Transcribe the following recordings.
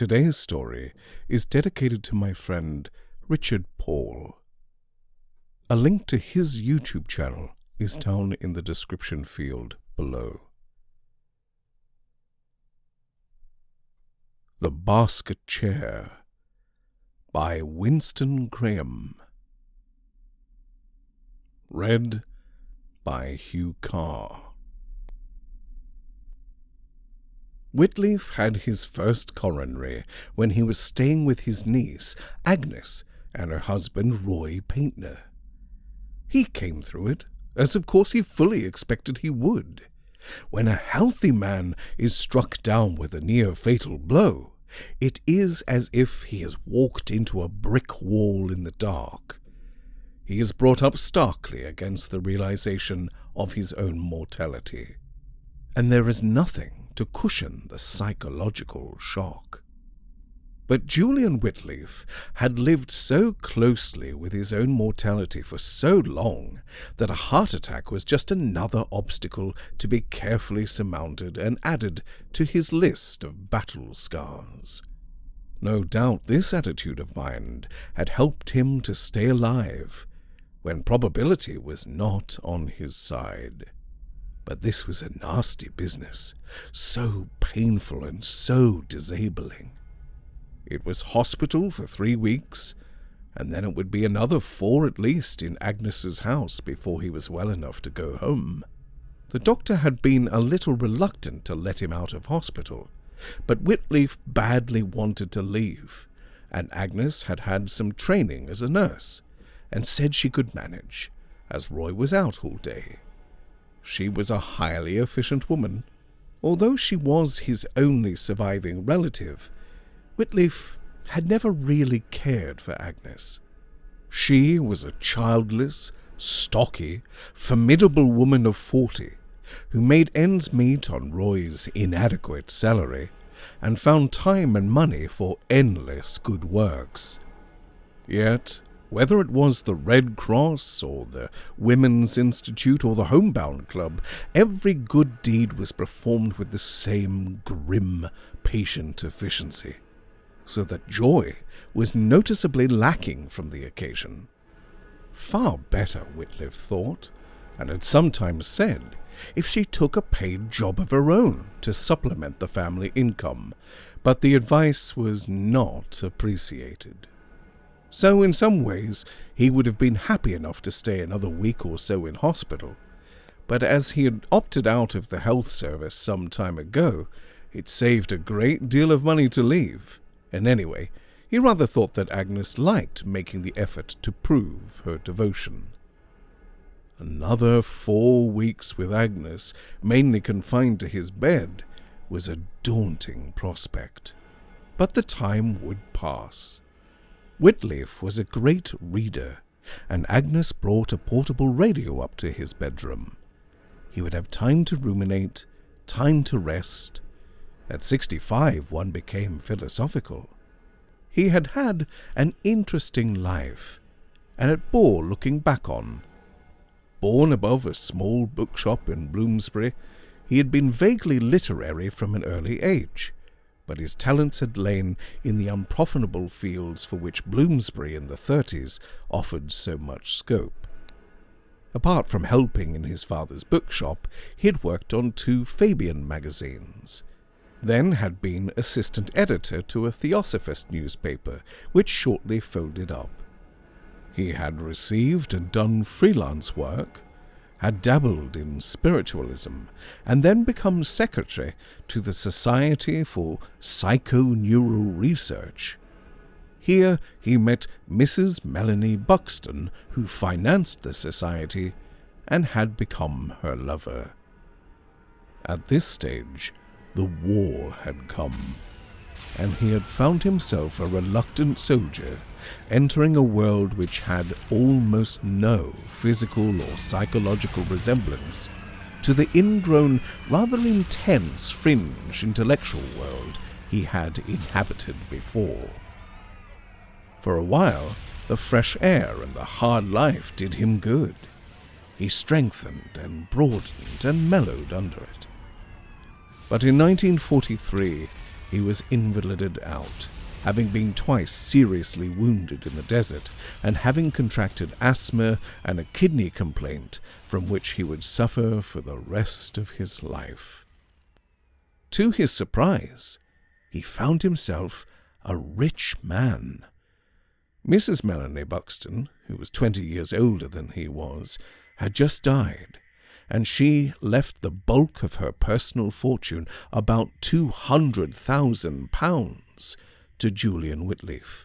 Today's story is dedicated to my friend Richard Paul. A link to his YouTube channel is down in the description field below. The Basket Chair by Winston Graham. Read by Huw Carr. Whitleaf had his first coronary when he was staying with his niece, Agnes, and her husband, Roy Paintner. He came through it, as of course he fully expected he would. When a healthy man is struck down with a near-fatal blow, it is as if he has walked into a brick wall in the dark. He is brought up starkly against the realization of his own mortality, and there is nothing to cushion the psychological shock. But Julian Whitleaf had lived so closely with his own mortality for so long that a heart attack was just another obstacle to be carefully surmounted and added to his list of battle scars. No doubt this attitude of mind had helped him to stay alive when probability was not on his side. But this was a nasty business, so painful and so disabling. It was hospital for 3 weeks, and then it would be another 4 at least in Agnes's house before he was well enough to go home. The doctor had been a little reluctant to let him out of hospital, but Whitleaf badly wanted to leave, and Agnes had had some training as a nurse, and said she could manage, as Roy was out all day. She was a highly efficient woman. Although she was his only surviving relative, Whitleaf had never really cared for Agnes. She was a childless, stocky, formidable woman of 40, who made ends meet on Roy's inadequate salary, and found time and money for endless good works. Yet, whether it was the Red Cross, or the Women's Institute, or the Homebound Club, every good deed was performed with the same grim, patient efficiency, so that joy was noticeably lacking from the occasion. Far better, Whitleaf thought, and had sometimes said, if she took a paid job of her own to supplement the family income, but the advice was not appreciated. So in some ways he would have been happy enough to stay another week or so in hospital, but as he had opted out of the health service some time ago, it saved a great deal of money to leave, and anyway, he rather thought that Agnes liked making the effort to prove her devotion. Another 4 weeks with Agnes, mainly confined to his bed, was a daunting prospect, but the time would pass. Whitleaf was a great reader, and Agnes brought a portable radio up to his bedroom. He would have time to ruminate, time to rest. At 65, one became philosophical. He had had an interesting life, and it bore looking back on. Born above a small bookshop in Bloomsbury, he had been vaguely literary from an early age, but his talents had lain in the unprofitable fields for which Bloomsbury in the 30s offered so much scope. Apart from helping in his father's bookshop, he had worked on 2 Fabian magazines, then had been assistant editor to a Theosophist newspaper, which shortly folded up. He had received and done freelance work, had dabbled in spiritualism, and then become secretary to the Society for Psychoneural Research. Here he met Mrs. Melanie Buxton, who financed the society, and had become her lover. At this stage, the war had come, and he had found himself a reluctant soldier entering a world which had almost no physical or psychological resemblance to the ingrown, rather intense fringe intellectual world he had inhabited before. For a while, the fresh air and the hard life did him good. He strengthened and broadened and mellowed under it. But in 1943, he was invalided out, having been twice seriously wounded in the desert and having contracted asthma and a kidney complaint from which he would suffer for the rest of his life. To his surprise, he found himself a rich man. Mrs. Melanie Buxton, who was 20 years older than he was, had just died, and she left the bulk of her personal fortune, about £200,000, to Julian Whitleaf,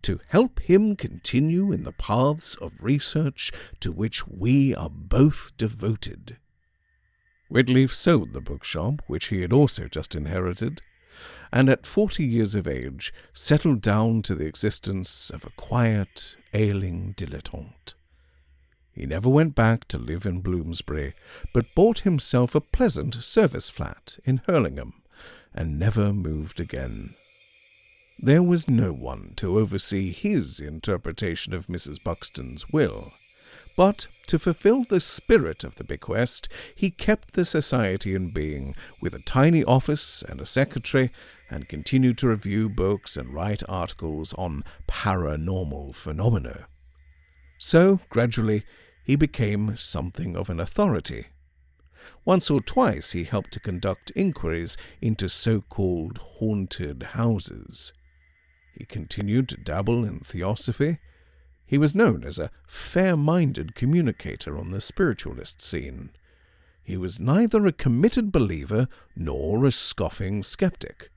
to help him continue in the paths of research to which we are both devoted. Whitleaf sold the bookshop, which he had also just inherited, and at 40 years of age settled down to the existence of a quiet, ailing dilettante. He never went back to live in Bloomsbury, but bought himself a pleasant service flat in Hurlingham, and never moved again. There was no one to oversee his interpretation of Mrs. Buxton's will, but to fulfill the spirit of the bequest, he kept the society in being with a tiny office and a secretary, and continued to review books and write articles on paranormal phenomena. So, gradually, he became something of an authority. Once or twice he helped to conduct inquiries into so-called haunted houses. He continued to dabble in theosophy. He was known as a fair-minded communicator on the spiritualist scene. He was neither a committed believer nor a scoffing skeptic.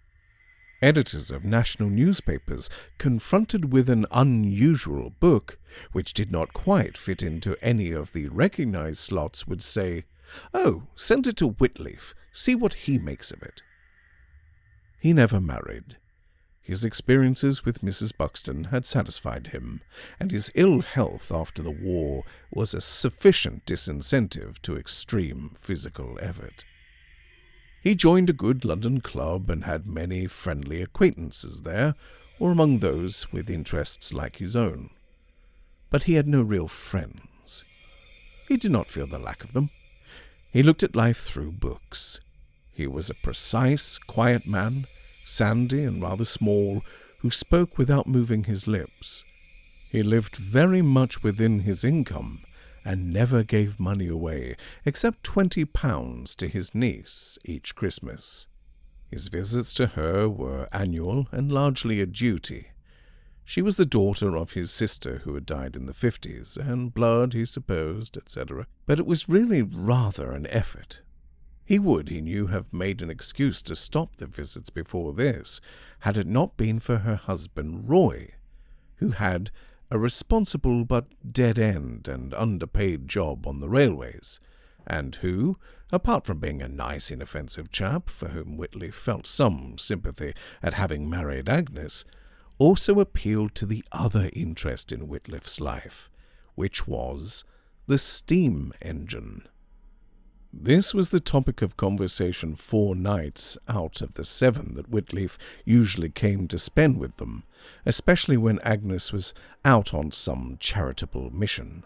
Editors of national newspapers, confronted with an unusual book, which did not quite fit into any of the recognized slots, would say, "Oh, send it to Whitleaf. See what he makes of it." He never married. His experiences with Mrs. Buxton had satisfied him, and his ill health after the war was a sufficient disincentive to extreme physical effort. He joined a good London club and had many friendly acquaintances there, or among those with interests like his own. But he had no real friends. He did not feel the lack of them. He looked at life through books. He was a precise, quiet man, sandy and rather small, who spoke without moving his lips. He lived very much within his income, and never gave money away, except £20 to his niece each Christmas. His visits to her were annual and largely a duty. She was the daughter of his sister who had died in the 50s, and blood, he supposed, etc., but it was really rather an effort. He would, he knew, have made an excuse to stop the visits before this, had it not been for her husband Roy, who had a responsible but dead-end and underpaid job on the railways, and who, apart from being a nice, inoffensive chap for whom Whitleaf felt some sympathy at having married Agnes, also appealed to the other interest in Whitleaf's life, which was the steam engine. This was the topic of conversation 4 nights out of the 7 that Whitleaf usually came to spend with them, especially when Agnes was out on some charitable mission,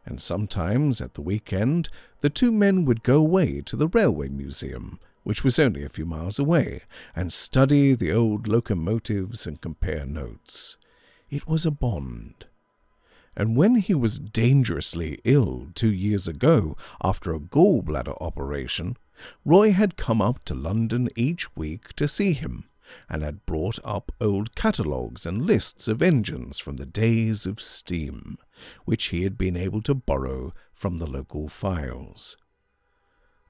and sometimes at the weekend the two men would go away to the railway museum, which was only a few miles away, and study the old locomotives and compare notes. It was a bond. And when he was dangerously ill 2 years ago after a gallbladder operation, Roy had come up to London each week to see him, and had brought up old catalogues and lists of engines from the days of steam, which he had been able to borrow from the local files.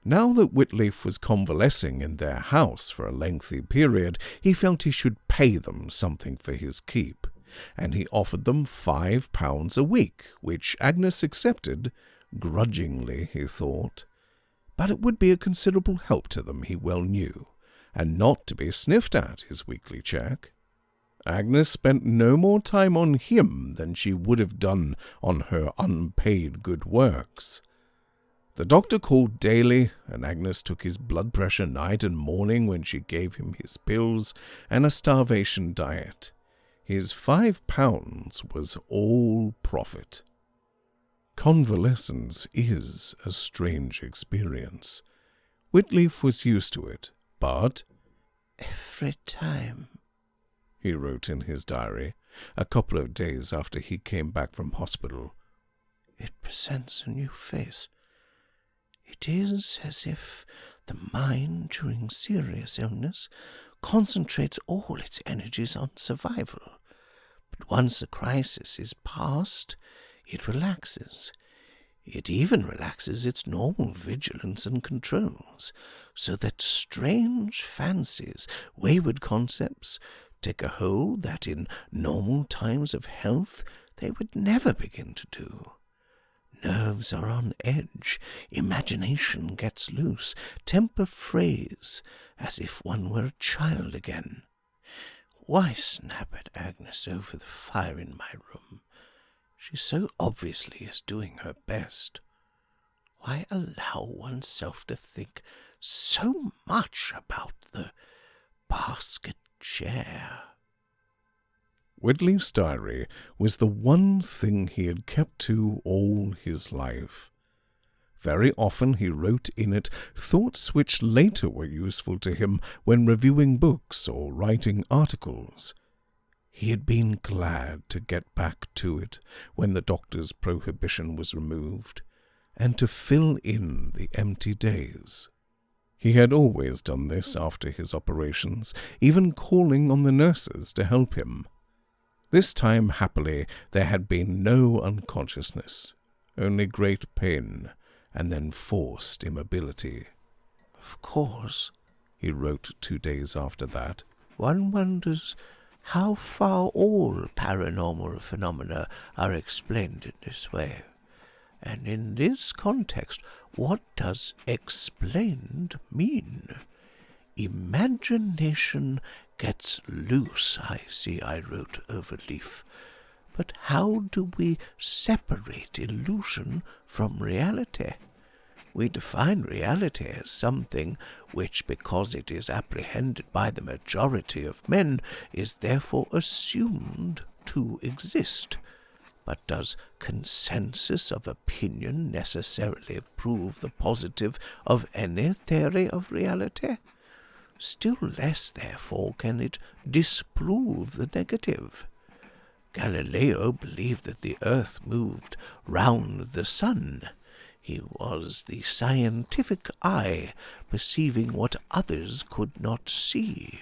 Now that Whitleaf was convalescing in their house for a lengthy period, he felt he should pay them something for his keep, and he offered them £5 a week, which Agnes accepted, grudgingly, he thought. But it would be a considerable help to them, he well knew, and not to be sniffed at, his weekly cheque. Agnes spent no more time on him than she would have done on her unpaid good works. The doctor called daily, and Agnes took his blood pressure night and morning when she gave him his pills and a starvation diet. His £5 was all profit. Convalescence is a strange experience. Whitleaf was used to it, but Every time, he wrote in his diary, a couple of days after he came back from hospital, it presents a new face. It is as if the mind during serious illness concentrates all its energies on survival. But once the crisis is past, it relaxes. It even relaxes its normal vigilance and controls, so that strange fancies, wayward concepts, take a hold that in normal times of health they would never begin to do. Nerves are on edge, imagination gets loose, temper frays, as if one were a child again. Why snap at Agnes over the fire in my room? She so obviously is doing her best. Why allow oneself to think so much about the basket chair? Whitley's diary was the one thing he had kept to all his life. Very often he wrote in it thoughts which later were useful to him when reviewing books or writing articles. He had been glad to get back to it when the doctor's prohibition was removed, and to fill in the empty days. He had always done this after his operations, even calling on the nurses to help him. This time, happily, there had been no unconsciousness, only great pain, and then forced immobility. Of course, he wrote 2 days after that, one wonders how far all paranormal phenomena are explained in this way. And in this context, what does explained mean? Imagination gets loose, I wrote over leaf. But how do we separate illusion from reality? We define reality as something which, because it is apprehended by the majority of men, is therefore assumed to exist. But does consensus of opinion necessarily prove the positive of any theory of reality? Still less, therefore, can it disprove the negative. Galileo believed that the earth moved round the sun. He was the scientific eye, perceiving what others could not see.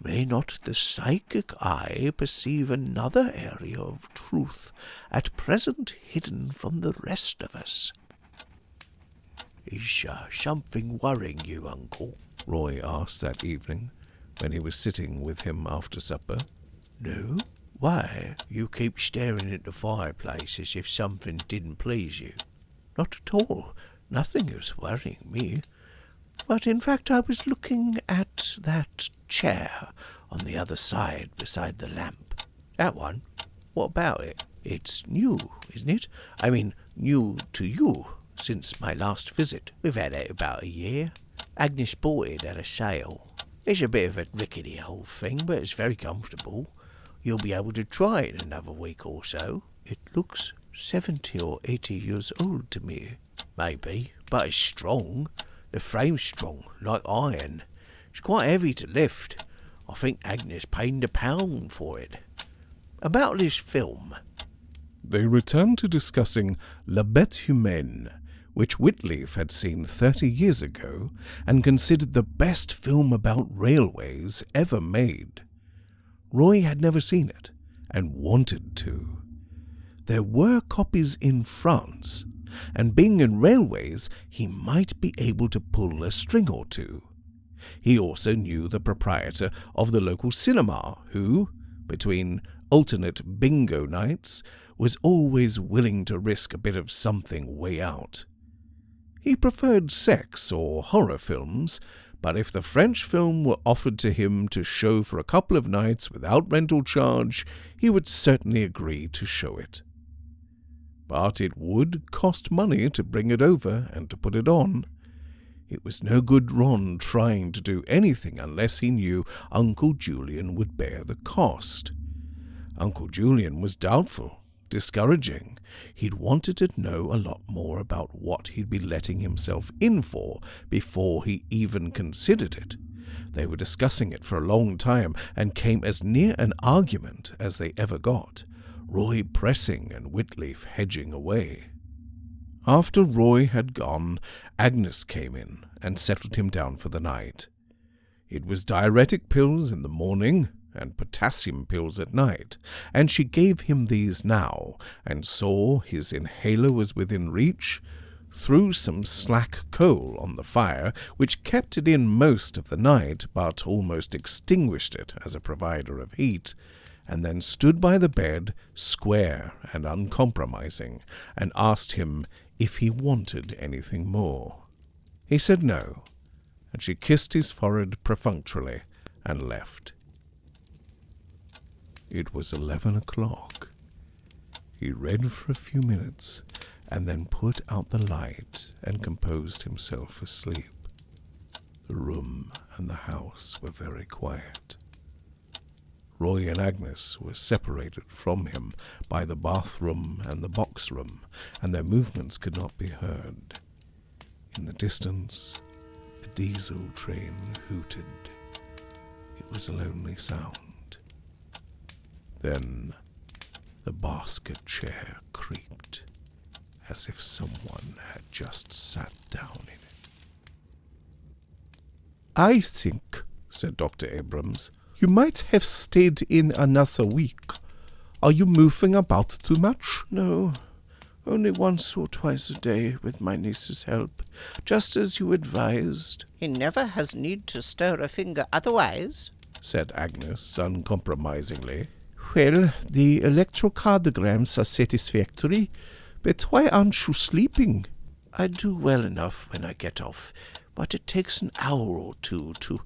May not the psychic eye perceive another area of truth, at present hidden from the rest of us? Is something worrying you, Uncle? Roy asked that evening, when he was sitting with him after supper. No? Why? You keep staring at the fireplace as if something didn't please you. Not at all. Nothing is worrying me. But in fact I was looking at that chair on the other side beside the lamp. That one? What about it? It's new, isn't it? I mean, new to you, since my last visit. We've had it about a year. Agnes bought it at a sale. It's a bit of a rickety old thing, but it's very comfortable. You'll be able to try it in another week or so. It looks 70 or 80 years old to me. Maybe, but it's strong. The frame's strong, like iron. It's quite heavy to lift. I think Agnes paid £1 for it. About this film. They returned to discussing La Bête Humaine, which Whitleaf had seen 30 years ago and considered the best film about railways ever made. Roy had never seen it and wanted to. There were copies in France, and being in railways, he might be able to pull a string or two. He also knew the proprietor of the local cinema, who, between alternate bingo nights, was always willing to risk a bit of something way out. He preferred sex or horror films, but if the French film were offered to him to show for a couple of nights without rental charge, he would certainly agree to show it. But it would cost money to bring it over and to put it on. It was no good Ron trying to do anything unless he knew Uncle Julian would bear the cost. Uncle Julian was doubtful, discouraging. He'd wanted to know a lot more about what he'd be letting himself in for before he even considered it, They were discussing it for a long time and came as near an argument as they ever got, Roy pressing and Whitleaf hedging away. After Roy had gone, Agnes came in and settled him down for the night. It was diuretic pills in the morning and potassium pills at night, and she gave him these now, and saw his inhaler was within reach, threw some slack coal on the fire, which kept it in most of the night, but almost extinguished it as a provider of heat, and then stood by the bed, square and uncompromising, and asked him if he wanted anything more. He said no, and she kissed his forehead perfunctorily and left. It was 11 o'clock. He read for a few minutes, and then put out the light and composed himself for sleep. The room and the house were very quiet. Roy and Agnes were separated from him by the bathroom and the box room, and their movements could not be heard. In the distance, a diesel train hooted. It was a lonely sound. Then the basket chair creaked, as if someone had just sat down in it. "I think," said Dr. Abrams, "you might have stayed in another week. Are you moving about too much?" "No, only once or twice a day with my niece's help, just as you advised." "He never has need to stir a finger otherwise," said Agnes uncompromisingly. "Well, the electrocardiograms are satisfactory, but why aren't you sleeping?" "I do well enough when I get off, but it takes an hour or two to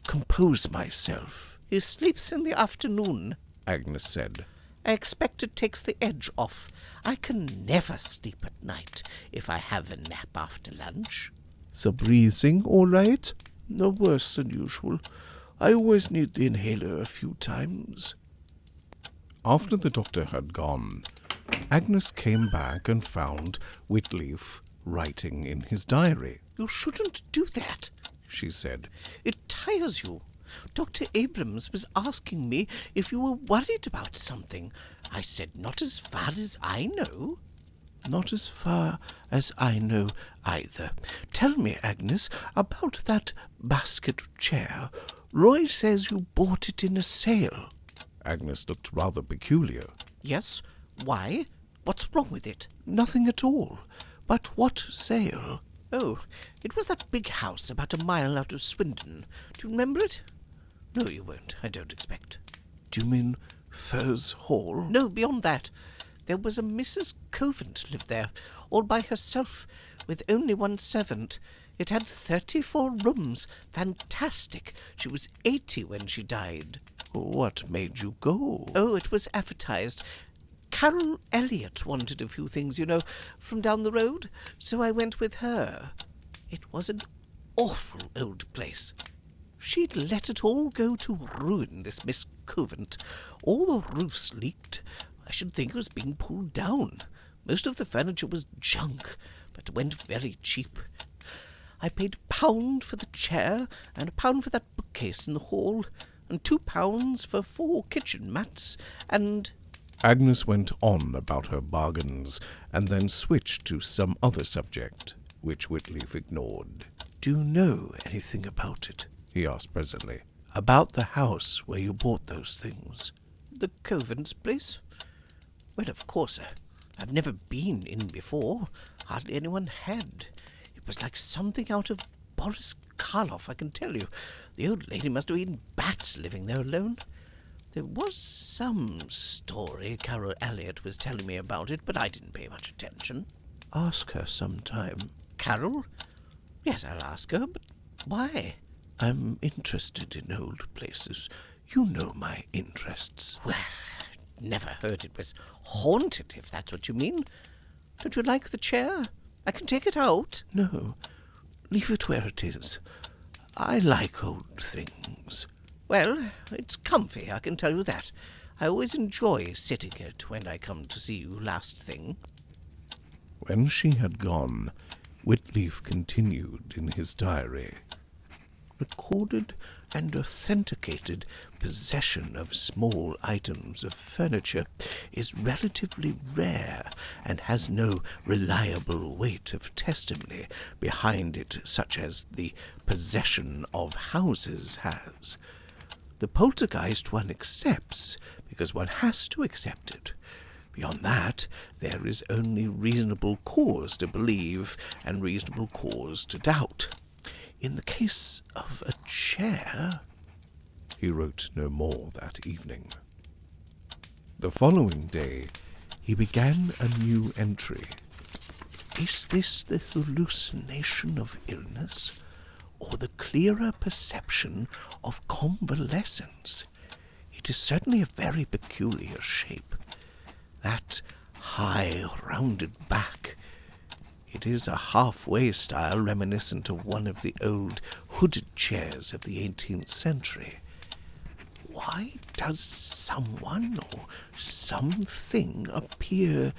compose myself." "He sleeps in the afternoon," Agnes said. "I expect it takes the edge off. I can never sleep at night if I have a nap after lunch." "The breathing all right?" "No worse than usual. I always need the inhaler a few times." After the doctor had gone, Agnes came back and found Whitleaf writing in his diary. "You shouldn't do that," she said. "It tires you. Dr. Abrams was asking me if you were worried about something. I said not as far as I know." "Not as far as I know either. Tell me, Agnes, about that basket chair. Roy says you bought it in a sale." Agnes looked rather peculiar. "Yes? Why? What's wrong with it?" "Nothing at all. But what sale?" "Oh, it was that big house about a mile out of Swindon. Do you remember it?" "No, you won't, I don't expect." "Do you mean Furze Hall?" "No, beyond that. There was a Mrs. Covent lived there, all by herself, with only one servant. It had 34 rooms. Fantastic. She was 80 when she died." "What made you go?" "Oh, it was advertised. Carol Elliott wanted a few things, you know, from down the road, so I went with her. It was an awful old place. She'd let it all go to ruin, this Miss Covent. All the roofs leaked. I should think it was being pulled down. Most of the furniture was junk, but went very cheap. I paid £1 for the chair, and £1 for that bookcase in the hall, and £2 for 4 kitchen mats, and—" Agnes went on about her bargains, and then switched to some other subject, which Whitleaf ignored. "Do you know anything about it?" he asked presently. "About the house where you bought those things?" "The Covent's place? Well, of course, I've never been in before. Hardly anyone had. It was like something out of Boris Karloff, I can tell you. The old lady must have been bats living there alone. There was some story Carol Elliott was telling me about it, but I didn't pay much attention." "Ask her sometime." "Carol? Yes, I'll ask her, but why?" "I'm interested in old places. You know my interests." "Well, I never heard it was haunted, if that's what you mean. Don't you like the chair? I can take it out." "No, leave it where it is. I like old things." "Well, it's comfy, I can tell you that. I always enjoy sitting in it when I come to see you last thing." When she had gone, Whitleaf continued in his diary. recorded and authenticated possession of small items of furniture is relatively rare and has no reliable weight of testimony behind it, such as the possession of houses has. The poltergeist one accepts because one has to accept it. Beyond that, there is only reasonable cause to believe and reasonable cause to doubt. In the case of a chair... He wrote no more that evening. The following day, he began a new entry. Is this the hallucination of illness, or the clearer perception of convalescence? It is certainly a very peculiar shape. That high, rounded back. It is a halfway style reminiscent of one of the old hooded chairs of the 18th century. Why does someone or something appear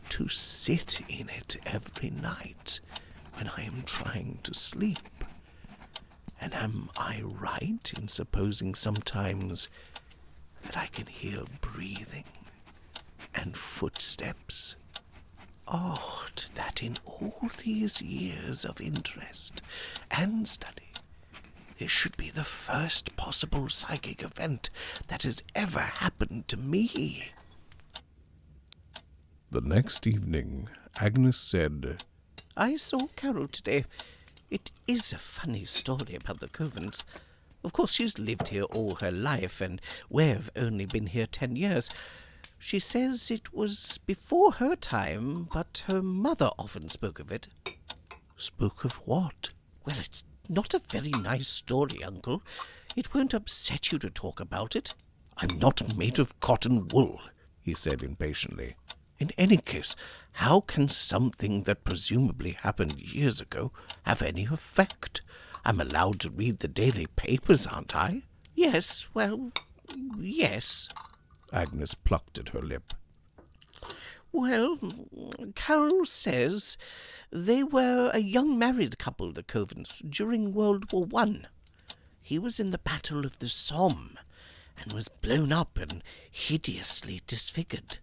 to sit in it every night when I am trying to sleep? And am I right in supposing sometimes that I can hear breathing and footsteps? Odd that in all these years of interest and study, this should be the first possible psychic event that has ever happened to me. The next evening, Agnes said, I saw Carol today. It is a funny story about the Covents. Of course, she's lived here all her life, and we've only been here 10 years. She says it was before her time, but her mother often spoke of it. Spoke of what? Well, it's not a very nice story, Uncle. It won't upset you to talk about it. I'm not made of cotton wool, he said impatiently. In any case, how can something that presumably happened years ago have any effect? I'm allowed to read the daily papers, aren't I? Yes, well, yes. Agnes plucked at her lip. Well, Carol says they were a young married couple, the Covents, during World War I. He was in the Battle of the Somme and was blown up and hideously disfigured.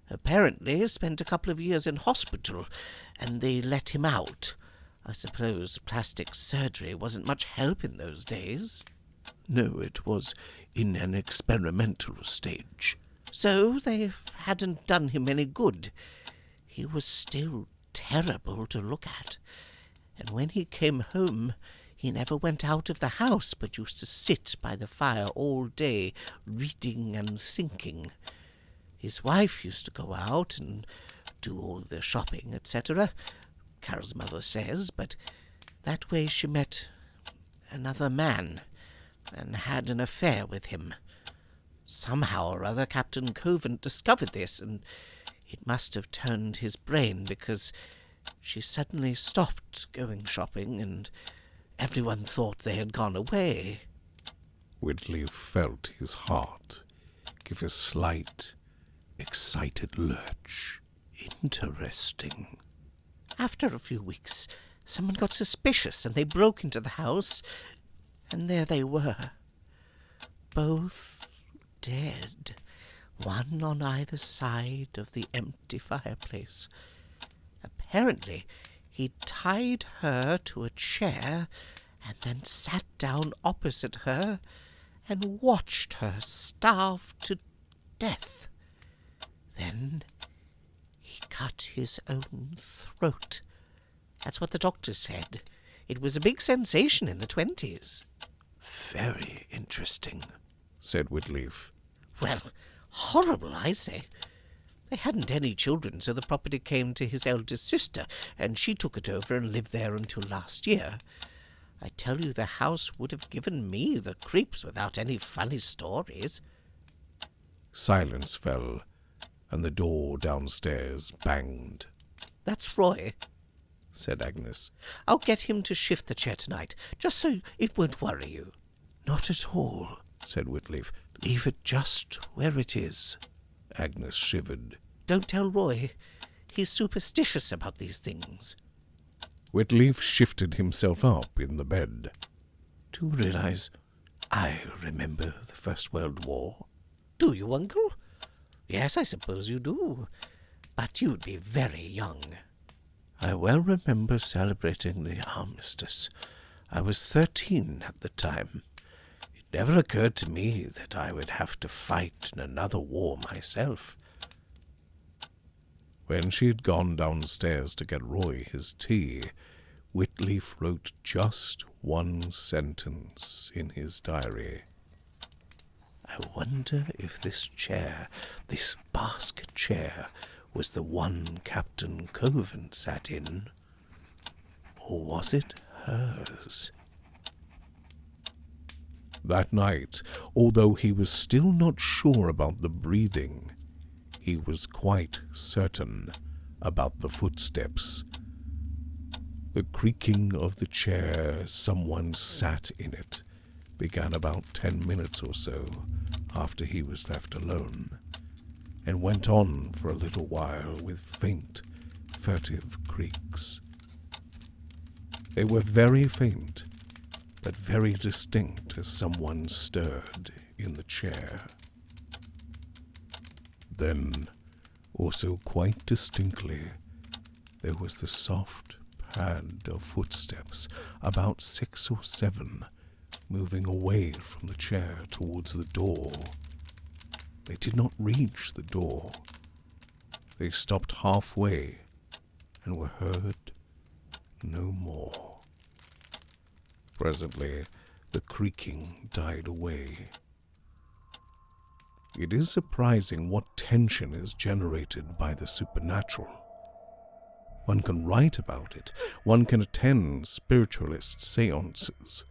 Apparently spent a couple of years in hospital, and they let him out. I suppose plastic surgery wasn't much help in those days. No, it was in an experimental stage. So they hadn't done him any good. He was still terrible to look at. And when he came home, he never went out of the house, but used to sit by the fire all day, reading and thinking. His wife used to go out and do all the shopping, etc., Carol's mother says, but that way she met another man and had an affair with him. Somehow or other Captain Covent discovered this, and it must have turned his brain, because she suddenly stopped going shopping, and everyone thought they had gone away. Whitleaf felt his heart give a slight, excited lurch. Interesting. After a few weeks, someone got suspicious, and they broke into the house, and there they were, both dead, one on either side of the empty fireplace. Apparently, he tied her to a chair and then sat down opposite her and watched her starve to death. Then he cut his own throat. That's what the doctor said. It was a big sensation in the 1920s. Very interesting, said Whitleaf. Well, horrible, I say. They hadn't any children, so the property came to his eldest sister, and she took it over and lived there until last year. I tell you, the house would have given me the creeps without any funny stories. Silence fell, and the door downstairs banged. That's Roy, said Agnes. I'll get him to shift the chair tonight, just so it won't worry you. Not at all, said Whitleaf. Leave it just where it is. Agnes shivered. Don't tell Roy. He's superstitious about these things. Whitleaf shifted himself up in the bed. do realize I remember the First World War. Do you, Uncle? Yes, I suppose you do. But you'd be very young. I well remember celebrating the armistice. I was 13 at the time. It never occurred to me that I would have to fight in another war myself. When she had gone downstairs to get Roy his tea, Whitleaf wrote just one sentence in his diary. I wonder if this chair, this basket chair, was the one Captain Coven sat in, or was it hers? That night, although he was still not sure about the breathing, he was quite certain about the footsteps. The creaking of the chair as someone sat in it began about 10 minutes or so after he was left alone, and went on for a little while with faint, furtive creaks. They were very faint, but very distinct as someone stirred in the chair. Then, also quite distinctly, there was the soft pad of footsteps, about 6 or 7, moving away from the chair towards the door. They did not reach the door. They stopped halfway and were heard no more. Presently, the creaking died away. It is surprising what tension is generated by the supernatural. One can write about it. One can attend spiritualist seances.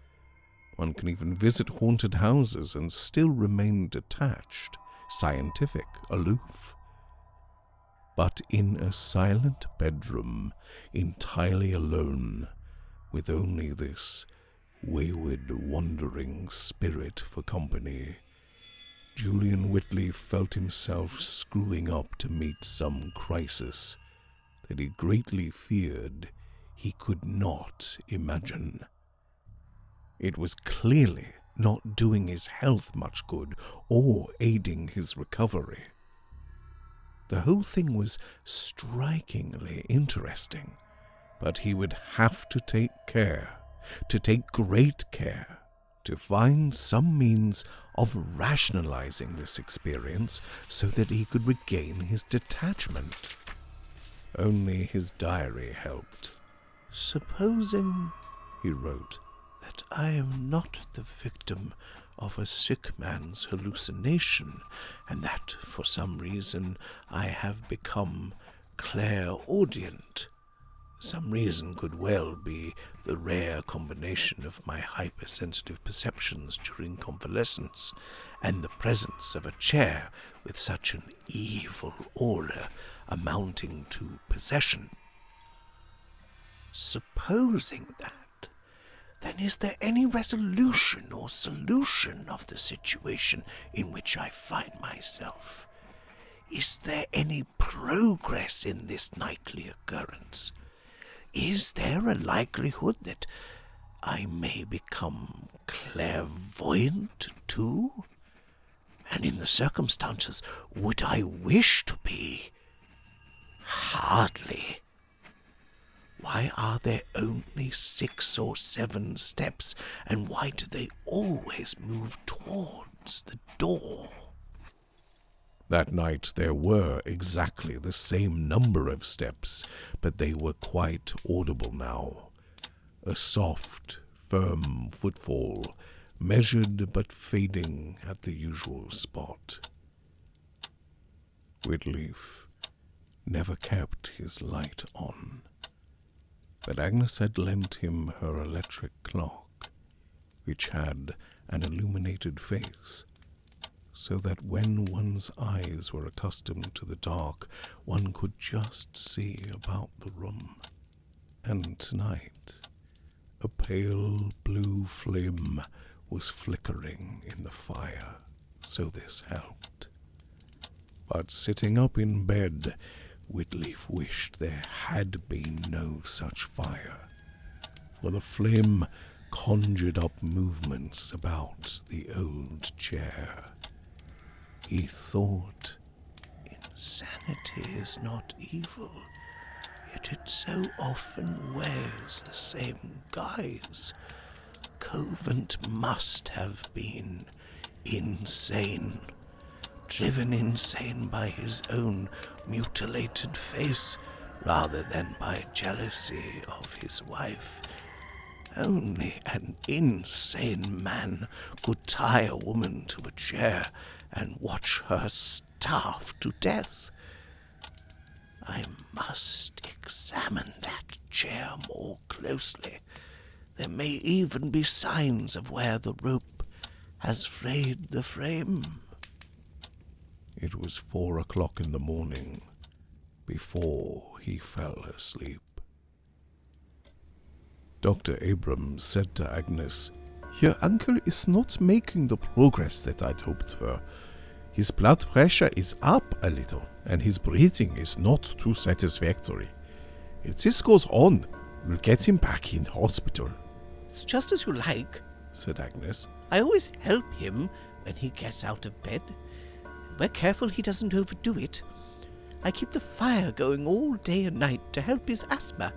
One can even visit haunted houses and still remain detached, scientific, aloof. But in a silent bedroom, entirely alone, with only this wayward, wandering spirit for company, Julian Whitleaf felt himself screwing up to meet some crisis that he greatly feared he could not imagine. It was clearly not doing his health much good or aiding his recovery. The whole thing was strikingly interesting, but he would have to take care, to take great care, to find some means of rationalizing this experience so that he could regain his detachment. Only his diary helped. Supposing, he wrote, that I am not the victim of a sick man's hallucination, and that, for some reason, I have become clairaudient. Some reason could well be the rare combination of my hypersensitive perceptions during convalescence and the presence of a chair with such an evil aura amounting to possession. Supposing that, then is there any resolution or solution of the situation in which I find myself? Is there any progress in this nightly occurrence? Is there a likelihood that I may become clairvoyant too? And in the circumstances, would I wish to be? Hardly. Why are there only 6 or 7 steps, and why do they always move towards the door? That night there were exactly the same number of steps, but they were quite audible now. A soft, firm footfall, measured but fading at the usual spot. Whitleaf never kept his light on, but Agnes had lent him her electric clock, which had an illuminated face, so that when one's eyes were accustomed to the dark, one could just see about the room. And tonight, a pale blue flame was flickering in the fire, so this helped. But sitting up in bed, Whitleaf wished there had been no such fire, for the flame conjured up movements about the old chair. He thought, insanity is not evil, yet it so often wears the same guise. Covent must have been insane, driven insane by his own mutilated face rather than by jealousy of his wife. Only an insane man could tie a woman to a chair and watch her starve to death. I must examine that chair more closely. There may even be signs of where the rope has frayed the frame. It was 4 o'clock in the morning before he fell asleep. Dr. Abrams said to Agnes, "Your uncle is not making the progress that I'd hoped for. His blood pressure is up a little, and his breathing is not too satisfactory. If this goes on, we'll get him back in hospital." "It's just as you like," said Agnes. "I always help him when he gets out of bed. We're careful he doesn't overdo it. I keep the fire going all day and night to help his asthma."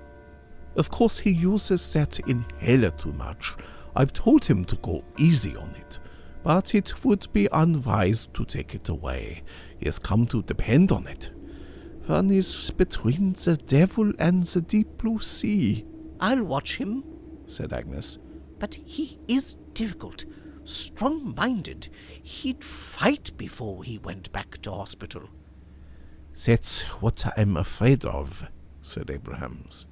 "Of course he uses that inhaler too much. I've told him to go easy on it, but it would be unwise to take it away. He has come to depend on it. One is between the devil and the deep blue sea." "I'll watch him," said Agnes. "But he is difficult, strong-minded. He'd fight before he went back to hospital." "That's what I'm afraid of," said Abrahams.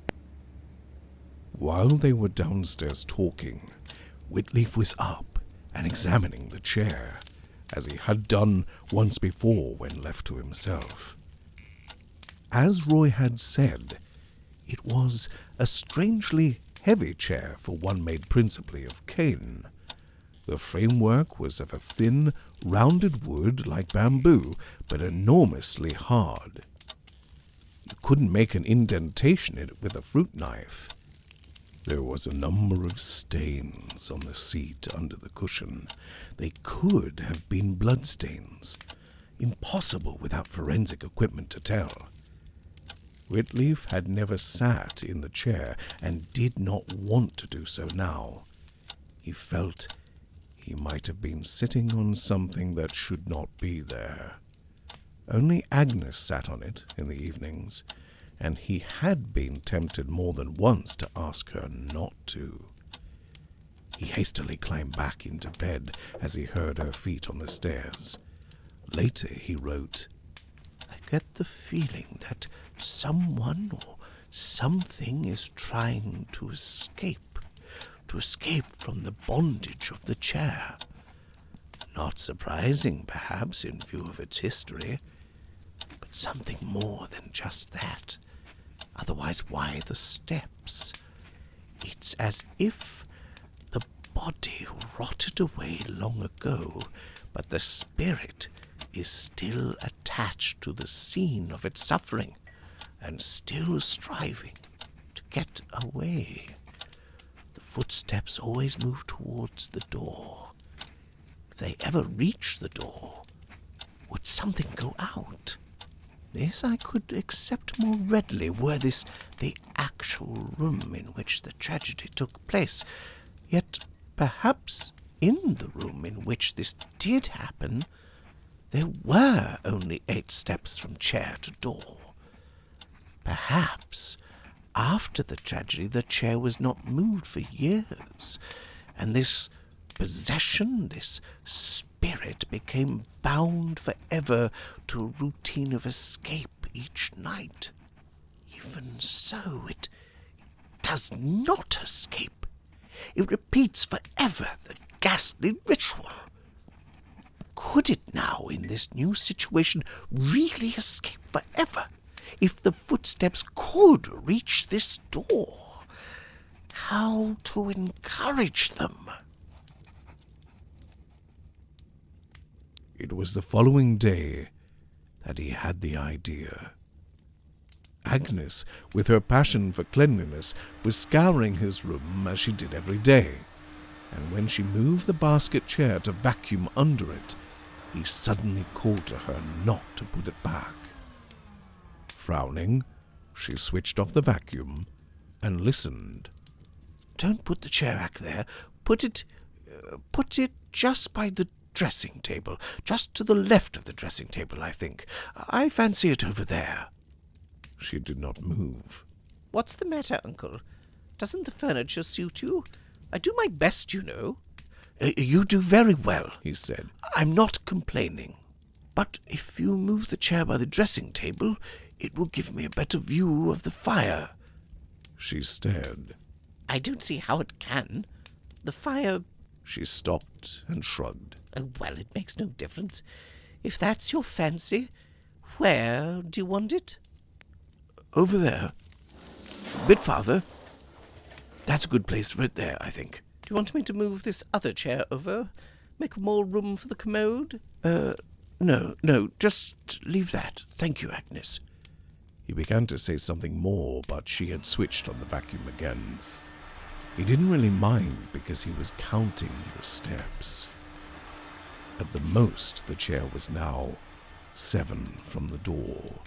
While they were downstairs talking, Whitleaf was up and examining the chair, as he had done once before when left to himself. As Roy had said, it was a strangely heavy chair for one made principally of cane. The framework was of a thin, rounded wood like bamboo, but enormously hard. You couldn't make an indentation in it with a fruit knife. There was a number of stains on the seat under the cushion. They could have been bloodstains. Impossible without forensic equipment to tell. Whitleaf had never sat in the chair and did not want to do so now. He felt he might have been sitting on something that should not be there. Only Agnes sat on it in the evenings, and he had been tempted more than once to ask her not to. He hastily climbed back into bed as he heard her feet on the stairs. Later he wrote, "I get the feeling that someone or something is trying to escape from the bondage of the chair. Not surprising, perhaps, in view of its history, but something more than just that. Otherwise, why the steps? It's as if the body rotted away long ago, but the spirit is still attached to the scene of its suffering and still striving to get away. The footsteps always move towards the door. If they ever reach the door, would something go out? This I could accept more readily were this the actual room in which the tragedy took place. Yet perhaps in the room in which this did happen, there were only 8 steps from chair to door. Perhaps after the tragedy the chair was not moved for years, and this possession, this spirit, became bound forever to a routine of escape each night. Even so, it does not escape. It repeats forever the ghastly ritual. Could it now, in this new situation, really escape forever? If the footsteps could reach this door, how to encourage them? It was the following day that he had the idea. Agnes, with her passion for cleanliness, was scouring his room as she did every day. and when she moved the basket chair to vacuum under it, he suddenly called to her not to put it back. Frowning, she switched off the vacuum and listened. "Don't put the chair back there. Put it just by the dressing table, just to the left of the dressing table, I think. I fancy it over there." She did not move. What's the matter, Uncle? Doesn't the furniture suit you? I do my best, you know. "You do very well," he said. "I'm not complaining. But if you move the chair by the dressing table, it will give me a better view of the fire." She stared. I don't see how it can. The fire... She stopped and shrugged. Oh, well, it makes no difference. If that's your fancy, where do you want it? "Over there. A bit farther. That's a good place for it there, I think." Do you want me to move this other chair over? Make more room for the commode? No, just leave that. Thank you, Agnes. He began to say something more, but she had switched on the vacuum again. He didn't really mind because he was counting the steps. At the most, the chair was now 7 from the door.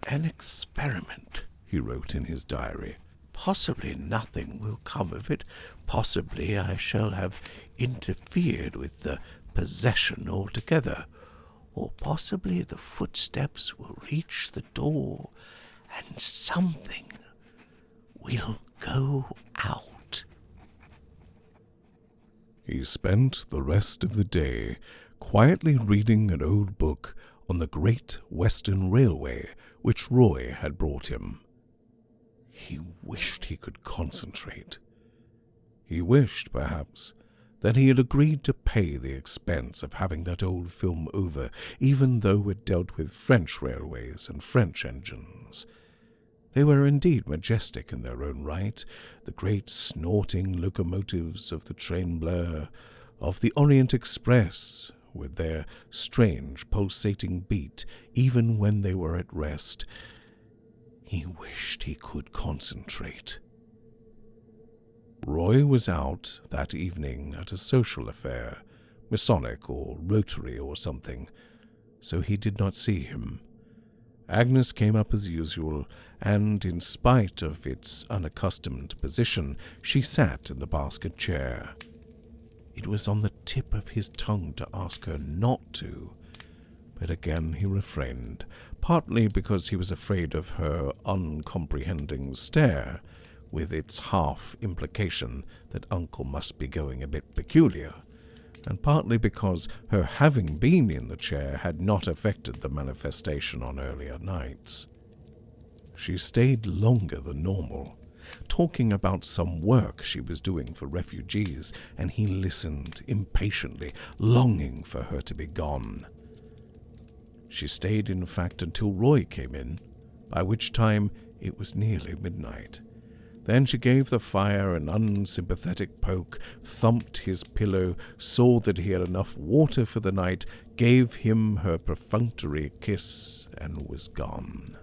"An experiment," he wrote in his diary. "Possibly nothing will come of it. Possibly I shall have interfered with the possession altogether. Or possibly the footsteps will reach the door and something will go out." He spent the rest of the day quietly reading an old book on the Great Western Railway which Roy had brought him. He wished he could concentrate. He wished, perhaps, that he had agreed to pay the expense of having that old film over, even though it dealt with French railways and French engines. They were indeed majestic in their own right, the great snorting locomotives of the train blur, of the Orient Express, with their strange pulsating beat, even when they were at rest. He wished he could concentrate. Roy was out that evening at a social affair, Masonic or Rotary or something, so he did not see him. Agnes came up as usual, and in spite of its unaccustomed position, she sat in the basket chair. It was on the tip of his tongue to ask her not to, but again he refrained, partly because he was afraid of her uncomprehending stare, with its half-implication that Uncle must be going a bit peculiar, and partly because her having been in the chair had not affected the manifestation on earlier nights. She stayed longer than normal, talking about some work she was doing for refugees, and he listened impatiently, longing for her to be gone. She stayed, in fact, until Roy came in, by which time it was nearly midnight. Then she gave the fire an unsympathetic poke, thumped his pillow, saw that he had enough water for the night, gave him her perfunctory kiss, and was gone.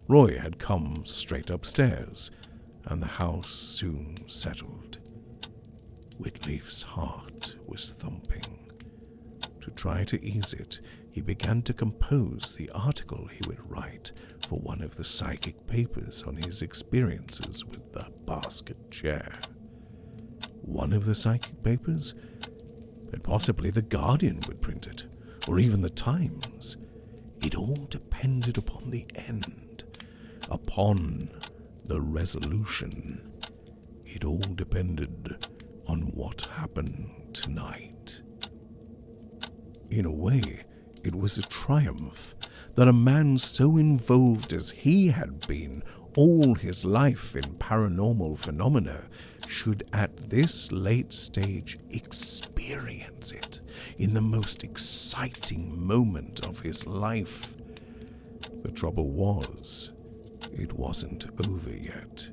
Roy had come straight upstairs, and the house soon settled. Whitleaf's heart was thumping. To try to ease it, he began to compose the article he would write for one of the psychic papers on his experiences with the basket chair. One of the psychic papers? But possibly the Guardian would print it, or even the Times. It all depended upon the end, upon the resolution. It all depended on what happened tonight. In a way, it was a triumph that a man so involved as he had been all his life in paranormal phenomena should at this late stage experience it in the most exciting moment of his life. The trouble was, it wasn't over yet.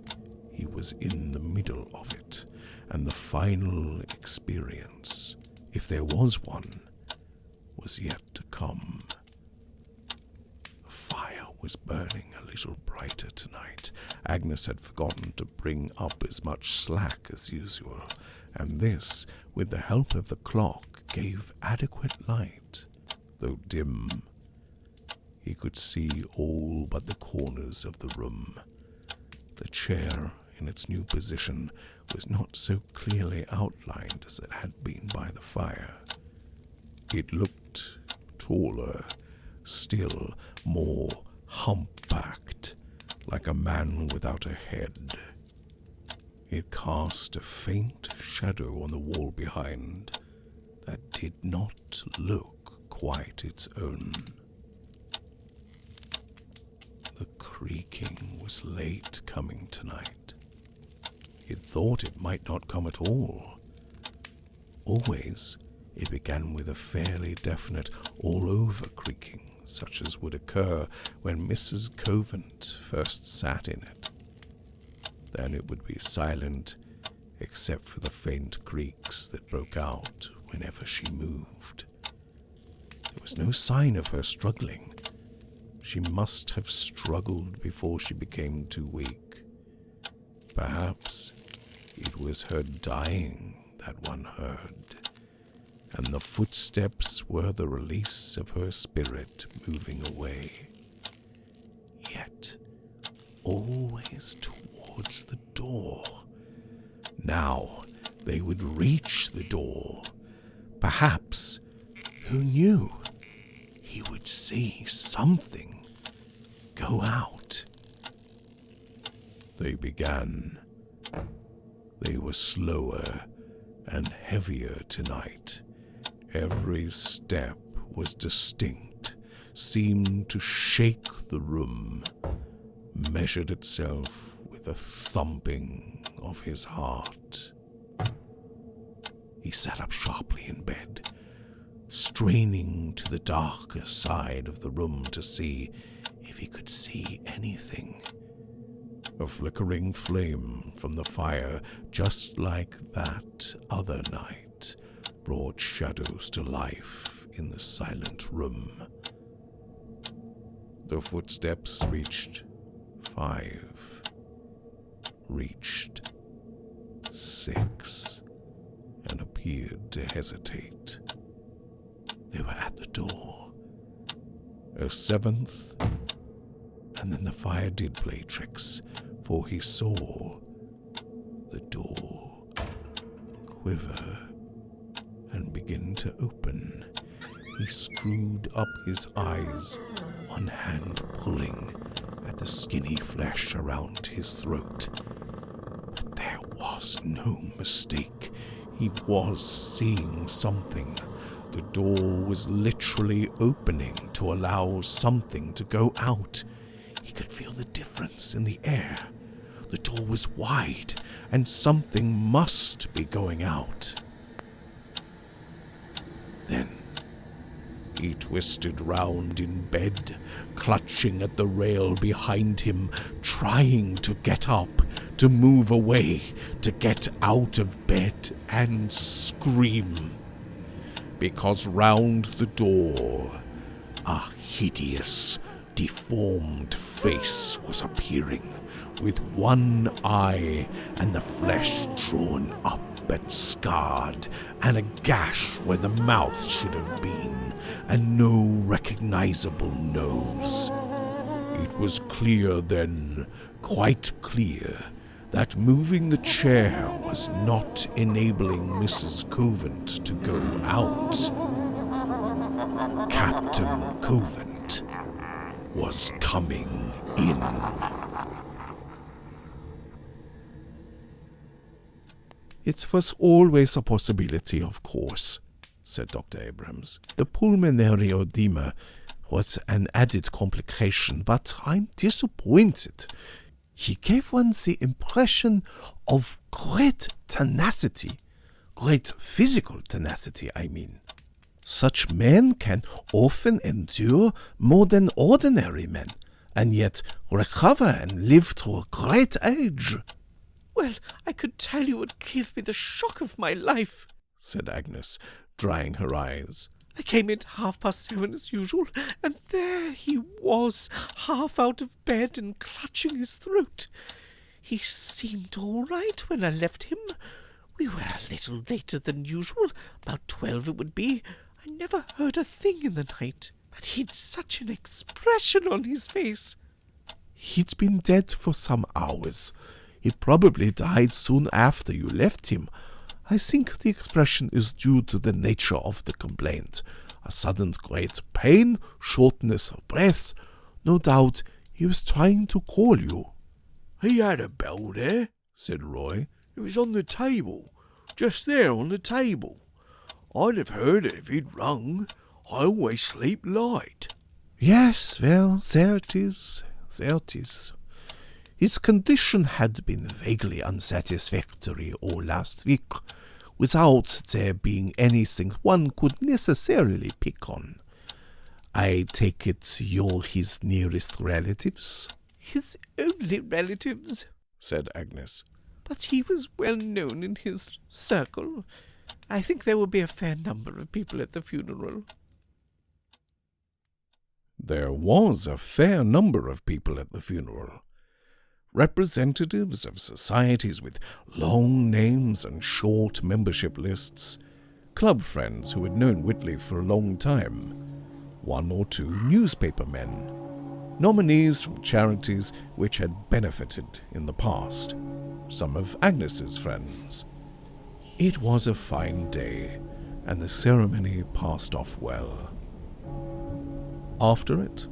He was in the middle of it, and the final experience, if there was one, was yet to come. The fire was burning a little brighter tonight. Agnes had forgotten to bring up as much slack as usual, and this, with the help of the clock, gave adequate light, though dim. He could see all but the corners of the room. The chair, in its new position, was not so clearly outlined as it had been by the fire. It looked taller, still more humpbacked, like a man without a head. It cast a faint shadow on the wall behind that did not look quite its own. The creaking was late coming tonight. It thought it might not come at all. Always, it began with a fairly definite all-over creaking, such as would occur when Mrs. Covent first sat in it. Then it would be silent, except for the faint creaks that broke out whenever she moved. There was no sign of her struggling. She must have struggled before she became too weak. Perhaps it was her dying that one heard, and the footsteps were the release of her spirit moving away. Yet, always towards the door. Now they would reach the door. Perhaps, who knew, he would see something go out. They began. They were slower and heavier tonight. Every step was distinct, seemed to shake the room, measured itself with a thumping of his heart. He sat up sharply in bed, straining to the darker side of the room to see if he could see anything. A flickering flame from the fire, just like that other night, brought shadows to life in the silent room. The footsteps reached 5, reached 6, and appeared to hesitate. They were at the door. A 7th, and then the fire did play tricks, for he saw the door quiver and begin to open. He screwed up his eyes, one hand pulling at the skinny flesh around his throat. But there was no mistake. He was seeing something. The door was literally opening to allow something to go out. He could feel the difference in the air. The door was wide, and something must be going out. Then he twisted round in bed, clutching at the rail behind him, trying to get up, to move away, to get out of bed and scream. Because round the door, a hideous, deformed face was appearing, with one eye and the flesh drawn up and scarred, and a gash where the mouth should have been, and no recognizable nose. It was clear then, quite clear, that moving the chair was not enabling Mrs. Covent to go out. Captain Covent was coming in. It was always a possibility, of course, said Dr. Abrams. The pulmonary edema was an added complication, but I'm disappointed. He gave one the impression of great tenacity, great physical tenacity, I mean. Such men can often endure more than ordinary men, and yet recover and live to a great age. Well, I could tell you would give me the shock of my life, said Agnes, drying her eyes. I came in 7:30 as usual, and there he was, half out of bed and clutching his throat. He seemed all right when I left him. We were a little later than usual, about 12 it would be. I never heard a thing in the night, but he'd such an expression on his face. He'd been dead for some hours. He probably died soon after you left him. I think the expression is due to the nature of the complaint. A sudden great pain, shortness of breath. No doubt he was trying to call you. He had a bell there, said Roy. It was on the table, just there on the table. I'd have heard it if he'd rung. I always sleep light. Yes, well, there it is. There it is. His condition had been vaguely unsatisfactory all last week, without there being anything one could necessarily pick on. I take it you're his nearest relatives? His only relatives, said Agnes. But he was well known in his circle. I think there will be a fair number of people at the funeral. There was a fair number of people at the funeral. Representatives of societies with long names and short membership lists, club friends who had known Whitley for a long time, 1 or 2 newspaper men, nominees from charities which had benefited in the past, some of Agnes's friends. It was a fine day, and the ceremony passed off well. After it,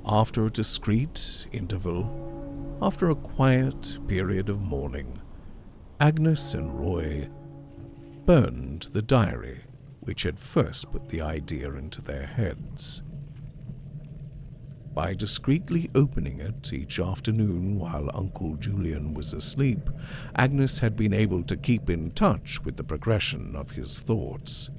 after a discreet interval, after a quiet period of mourning, Agnes and Roy burned the diary which had first put the idea into their heads. By discreetly opening it each afternoon while Uncle Julian was asleep, Agnes had been able to keep in touch with the progression of his thoughts.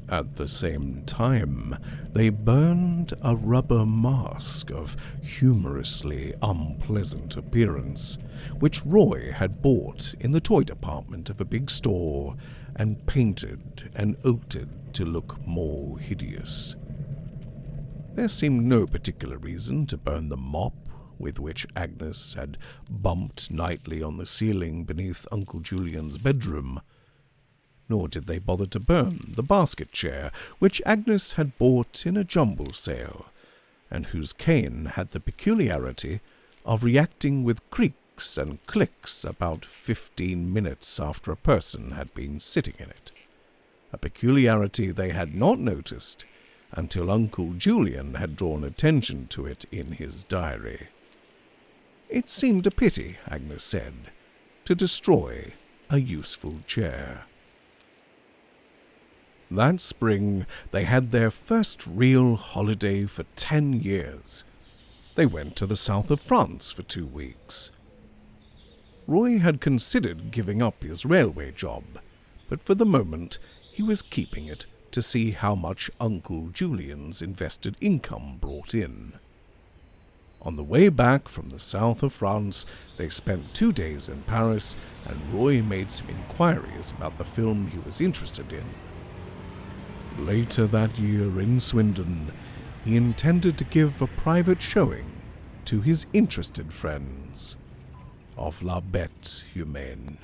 At the same time, they burned a rubber mask of humorously unpleasant appearance, which Roy had bought in the toy department of a big store and painted and oated to look more hideous. There seemed no particular reason to burn the mop with which Agnes had bumped nightly on the ceiling beneath Uncle Julian's bedroom, nor did they bother to burn the basket chair which Agnes had bought in a jumble sale, and whose cane had the peculiarity of reacting with creaks and clicks about 15 minutes after a person had been sitting in it, a peculiarity they had not noticed until Uncle Julian had drawn attention to it in his diary. It seemed a pity, Agnes said, to destroy a useful chair. That spring they had their first real holiday for 10 years. They went to the south of France for 2 weeks. Roy had considered giving up his railway job, but for the moment he was keeping it to see how much Uncle Julian's invested income brought in. On the way back from the south of France, they spent 2 days in Paris, and Roy made some inquiries about the film he was interested in. Later that year in Swindon, he intended to give a private showing to his interested friends of La Bête Humaine.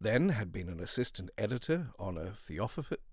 Then had been an assistant editor on a theosophist.